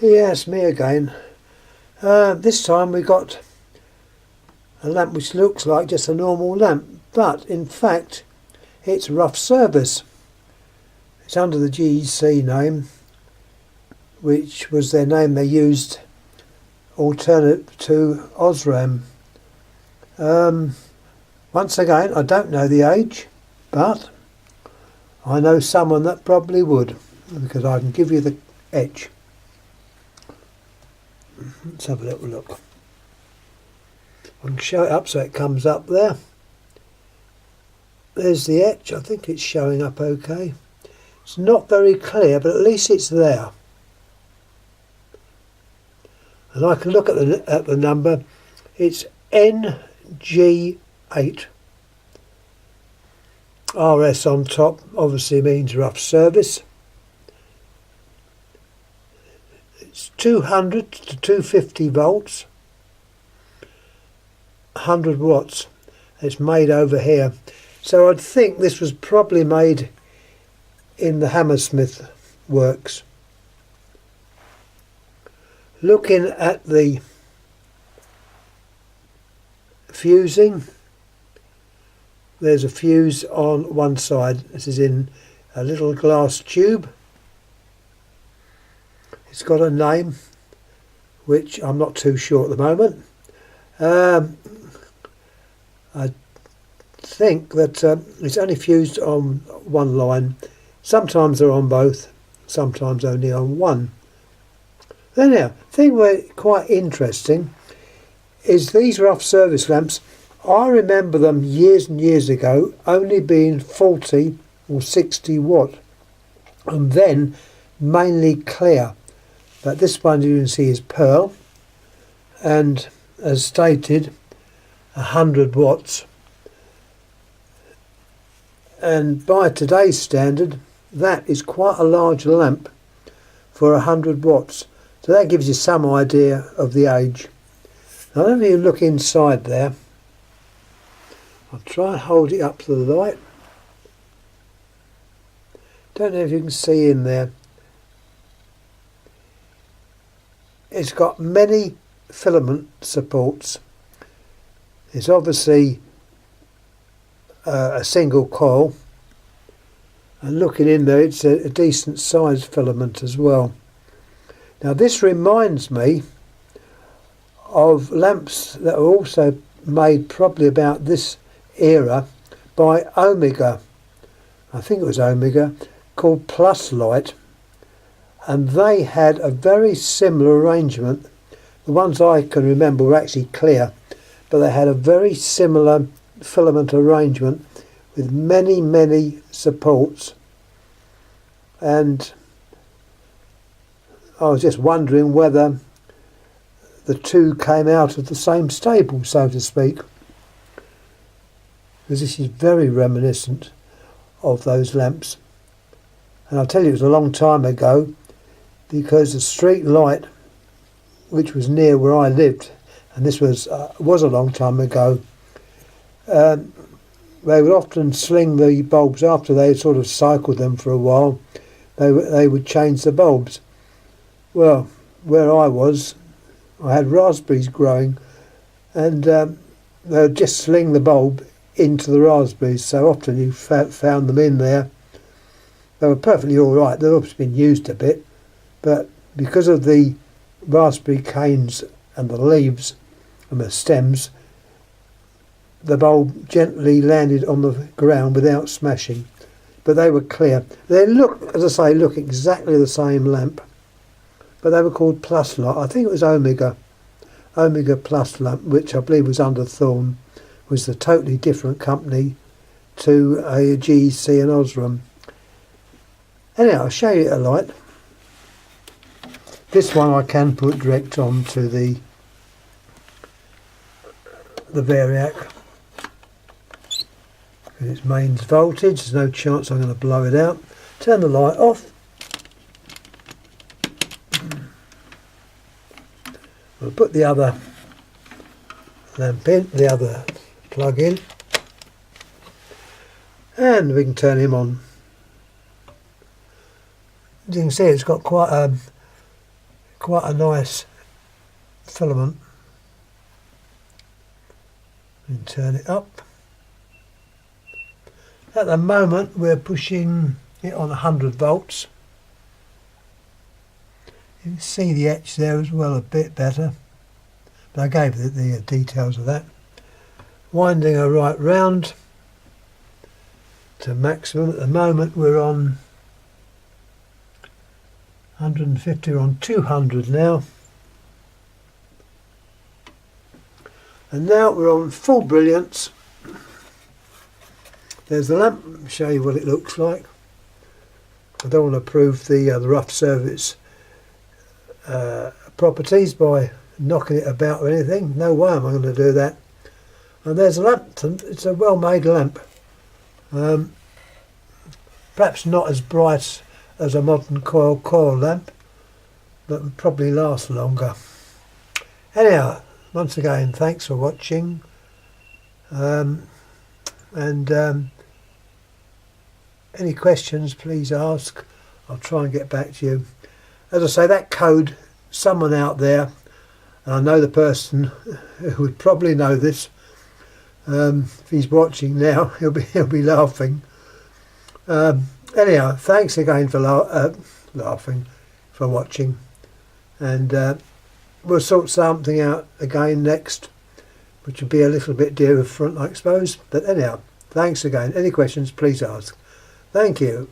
Yes, me again. This time we got a lamp which looks like just a normal lamp, but in fact it's rough service. It's under the GEC name, which was their name they used alternate to Osram. Once again, I don't know the age, but I know someone that probably would, because I can give you the etch. Let's have a little look. I can show it up so it comes up there. There's the etch. I think it's showing up okay. It's not very clear, but at least it's there. And I can look at the number. It's NG8. RS on top obviously means rough service. It's 200 to 250 volts, 100 watts. It's made over here. So I'd think this was probably made in the Hammersmith works. Looking at the fusing, there's a fuse on one side. This is in a little glass tube. It's got a name which I'm not too sure at the moment. I think that it's only fused on one line. Sometimes they're on both, sometimes only on one. Anyhow, the thing that's quite interesting is these rough service lamps. I remember them years and years ago only being 40 or 60 watt and then mainly clear. But this one you can see is pearl and, as stated, 100 watts. And by today's standard, that is quite a large lamp for 100 watts. So that gives you some idea of the age. Now let me look inside there. I'll try and hold it up to the light. Don't know if you can see in there. It's got many filament supports. It's obviously a single coil, and looking in there it's a decent sized filament as well. Now this reminds me of lamps that are also made probably about this era by Omega. I think it was Omega, called Plus Light, and they had a very similar arrangement. The ones I can remember were actually clear, but they had a very similar filament arrangement with many supports. And I was just wondering whether the two came out of the same stable, so to speak, because this is very reminiscent of those lamps. And I'll tell you, it was a long time ago, because the street light, which was near where I lived, and this was a long time ago, they would often sling the bulbs after they had sort of cycled them for a while. They would change the bulbs. Well, where I was, I had raspberries growing, and they would just sling the bulb into the raspberries, so often you found them in there. They were perfectly all right. They've obviously been used a bit, but because of the raspberry canes and the leaves and the stems, the bulb gently landed on the ground without smashing. But they were clear. They look, as I say, look exactly the same lamp, but they were called Plus Light. I think it was Omega Plus Lamp, which I believe was under Thorn, was a totally different company to a GEC and Osram. Anyhow, I'll show you a light. This one I can put direct on to the Variac. It's mains voltage, there's no chance I'm going to blow it out. Turn the light off. We'll put the other lamp in, the other plug in, and we can turn him on. As you can see, it's got quite quite a nice filament. And turn it up. At the moment we're pushing it on 100 volts. You can see the etch there as well a bit better, but I gave the details of that. Winding her right round to maximum. At the moment we're on 150, we're on 200 now. And now we're on full brilliance. There's the lamp. I'll show you what it looks like. I don't want to prove the rough surface properties by knocking it about or anything. No way am I going to do that. And there's a lamp. It's a well-made lamp. Perhaps not as bright as a modern coil lamp, but would probably last longer. Anyhow, once again, thanks for watching. Any questions, please ask. I'll try and get back to you. As I say, that code, someone out there, and I know the person who would probably know this. If he's watching now, he'll be laughing. Anyhow, thanks again for laughing, for watching, and we'll sort something out again next, which will be a little bit different, I suppose. But anyhow, thanks again. Any questions, please ask. Thank you.